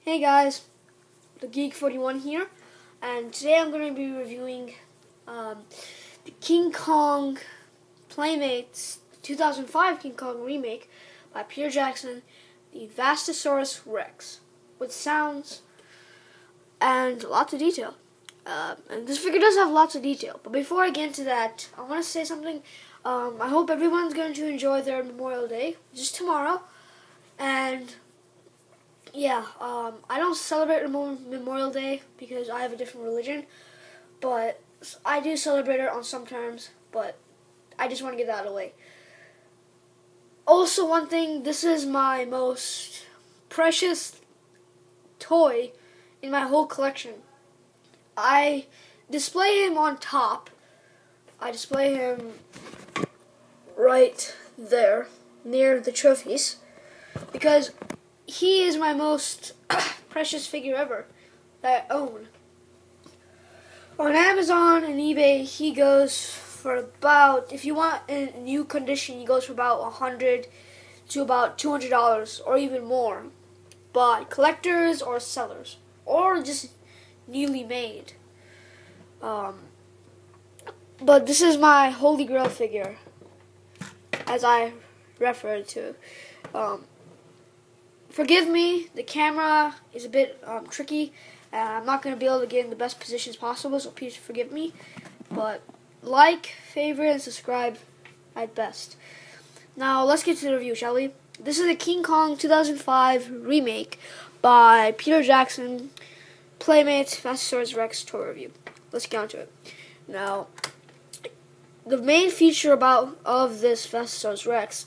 Hey guys, the Geek41 here, and today I'm going to be reviewing the King Kong Playmates 2005 King Kong remake by Peter Jackson, the Vastasarus Rex, with sounds and lots of detail. And this figure does have lots of detail, but before I get into that, I want to say something. I hope everyone's going to enjoy their Memorial Day, which is tomorrow, and yeah, I don't celebrate Memorial Day because I have a different religion, but I do celebrate it on some terms, but I just want to get that out of the way. Also, one thing, this is my most precious toy in my whole collection. I display him on top. I display him right there, near the trophies, because he is my most precious figure ever that I own. On Amazon and eBay, he goes for about, if you want in new condition, he goes for about $100 to about $200 or even more. But collectors or sellers, or just newly made. But this is my holy grail figure, as I referred to. Forgive me, the camera is a bit tricky, and I'm not going to be able to get in the best positions possible, so please forgive me. But like, favorite, and subscribe at best. Now, let's get to the review, shall we? This is the King Kong 2005 remake by Peter Jackson, Playmates, Vastasarus Rex toy review. Let's get on to it. Now, the main feature of this Vastasarus Rex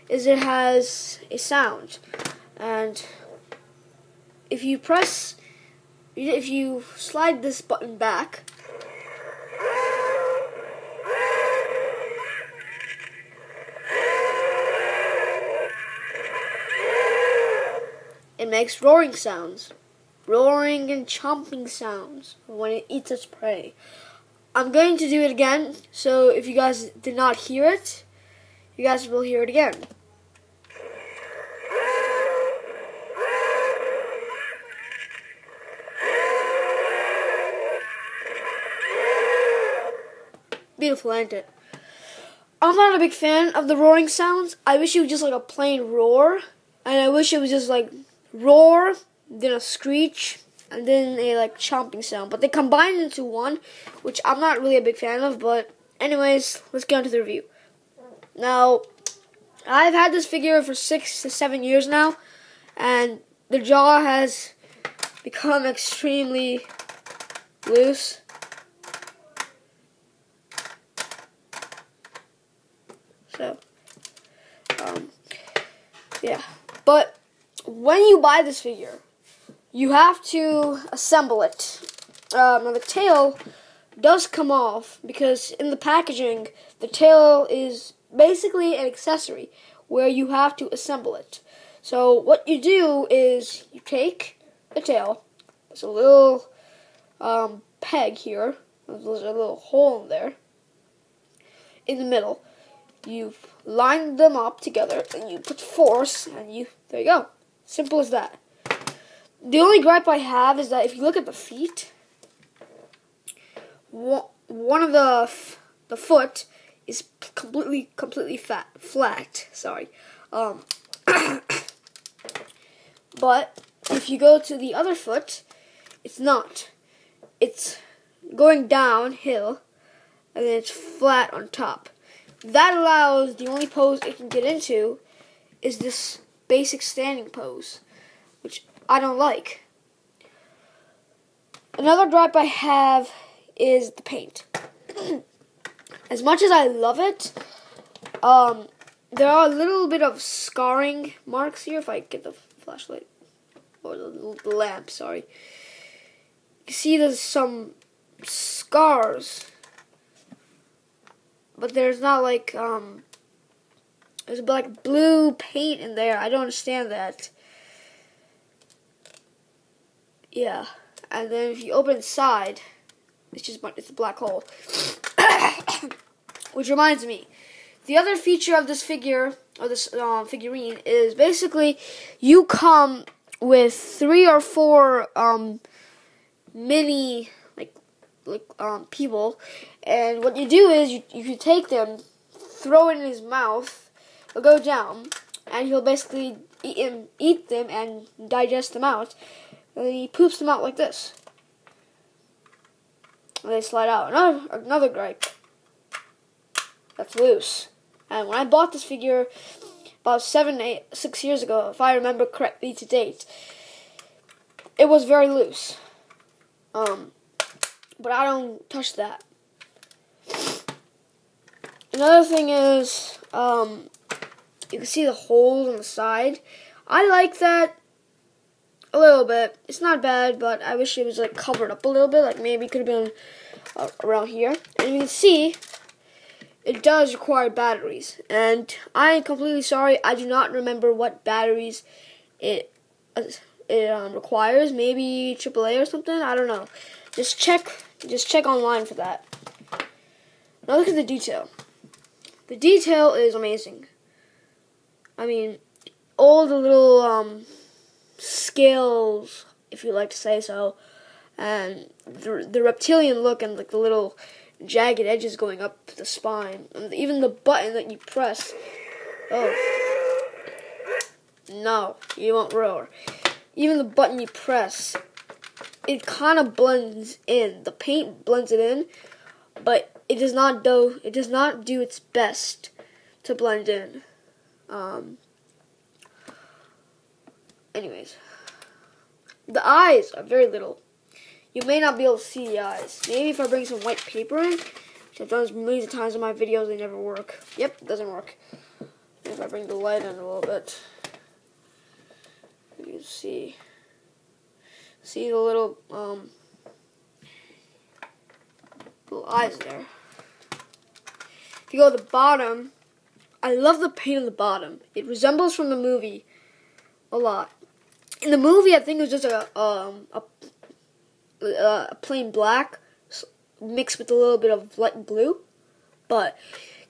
is it has a sound. And if you slide this button back, it makes roaring sounds. Roaring and chomping sounds when it eats its prey. I'm going to do it again, so if you guys did not hear it, you guys will hear it again. Beautiful, ain't it? I'm not a big fan of the roaring sounds. I wish it was just like a plain roar, and I wish it was just like roar, then a screech, and then a like chomping sound. But they combine into one, which I'm not really a big fan of. But anyways, let's get on to the review. Now, I've had this figure for 6 to 7 years now, and the jaw has become extremely loose. So, yeah. But when you buy this figure, you have to assemble it. Now the tail does come off because in the packaging, the tail is basically an accessory where you have to assemble it. So what you do is you take the tail. There's a little peg here. There's a little hole in there in the middle. You line them up together, and you put force, and there you go. Simple as that. The only gripe I have is that if you look at the feet, one of the foot is completely flat. Sorry. But if you go to the other foot, it's not. It's going downhill, and then it's flat on top. That allows, the only pose it can get into is this basic standing pose, which I don't like. Another gripe I have is the paint. As much as I love it, there are a little bit of scarring marks here. If I get the flashlight, or the lamp, sorry. You see there's some scars. But there's not like, there's like blue paint in there. I don't understand that. Yeah. And then if you open inside, it's a black hole. Which reminds me, the other feature of this figure, or this figurine, is basically you come with 3 or 4 mini people, and what you do is you take them, throw it in his mouth, he'll go down, and he'll basically eat them and digest them out, and he poops them out like this. And they slide out. Another gripe. That's loose. And when I bought this figure about 6 years ago, if I remember correctly to date, it was very loose. But I don't touch that. Another thing is, you can see the holes on the side. I like that a little bit. It's not bad, but I wish it was like covered up a little bit. Like maybe it could have been around here. And you can see it does require batteries. And I am completely sorry. I do not remember what batteries it requires. Maybe AAA or something. I don't know. Just check online for that. Now look at the detail. The detail is amazing. I mean, all the little scales, if you like to say so, and the reptilian look and like the little jagged edges going up the spine, and even the button that you press. Oh, no, you won't roar. Even the button you press, it kind of blends in. The paint blends it in, but it does not do its best to blend in. Anyways, the eyes are very little. You may not be able to see the eyes. Maybe if I bring some white paper in, which I've done millions of times in my videos, they never work. Yep, it doesn't work. If I bring the light in a little bit, you can see the little eyes there. If you go to the bottom, I love the paint on the bottom. It resembles from the movie a lot. In the movie, I think it was just a plain black mixed with a little bit of light blue. But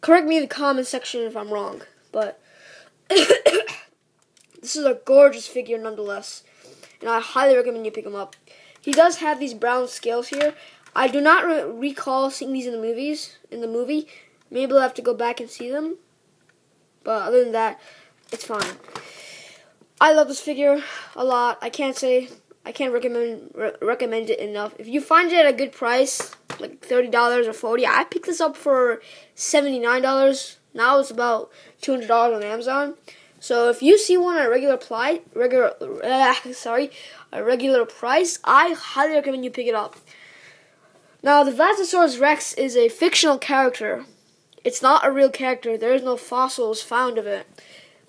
correct me in the comment section if I'm wrong. But this is a gorgeous figure nonetheless, and I highly recommend you pick him up. He does have these brown scales here. I do not recall seeing these in the movie. Maybe I'll have to go back and see them. But other than that, it's fine. I love this figure a lot. I can't recommend it enough. If you find it at a good price, like $30 or $40, I picked this up for $79. Now it's about $200 on Amazon. So if you see one at a regular price, I highly recommend you pick it up. Now, the Vastasarus Rex is a fictional character. It's not a real character. There is no fossils found of it.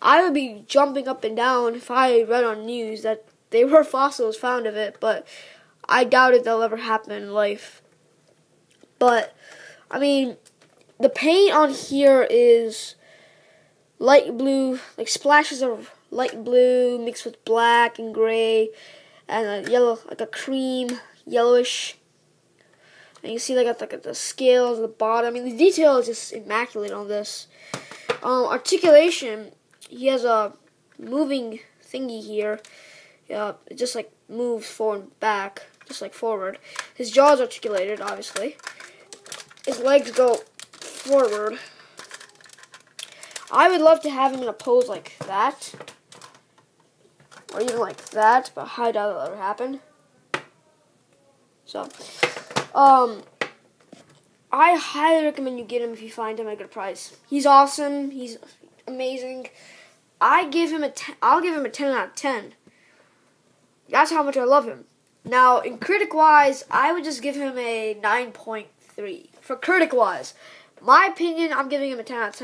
I would be jumping up and down if I read on news that there were fossils found of it, but I doubt it that'll ever happen in life. But, I mean, the paint on here is light blue, like splashes of light blue mixed with black and gray, and a yellow, like a cream, yellowish. And you see like the scales at the bottom. I mean, the detail is just immaculate on this. Articulation, he has a moving thingy here. It just like moves forward and back, just like forward. His jaw is articulated, obviously. His legs go forward. I would love to have him in a pose like that, or even like that, but I doubt it'll ever happen. So, I highly recommend you get him if you find him at a good price. He's awesome. He's amazing. I'll give him a 10 out of 10. That's how much I love him. Now, in critic-wise, I would just give him a 9.3. For critic-wise, my opinion, I'm giving him a 10 out of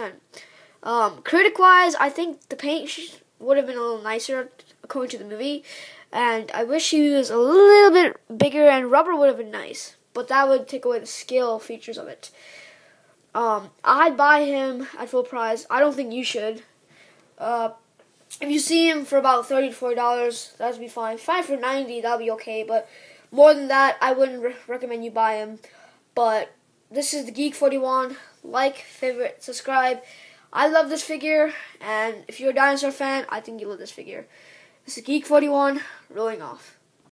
10. Critic-wise, I think the paint would have been a little nicer according to the movie, and I wish he was a little bit bigger, and rubber would have been nice, but that would take away the scale features of it. I'd buy him at full price. I don't think you should. If you see him for about $30 to $40, that'd be fine. Fine for $90, that'll be okay, but more than that, I wouldn't recommend you buy him. But this is the Geek 41. Like, favorite, subscribe. I love this figure, and if you're a dinosaur fan, I think you love this figure. This is Geek41, rolling off.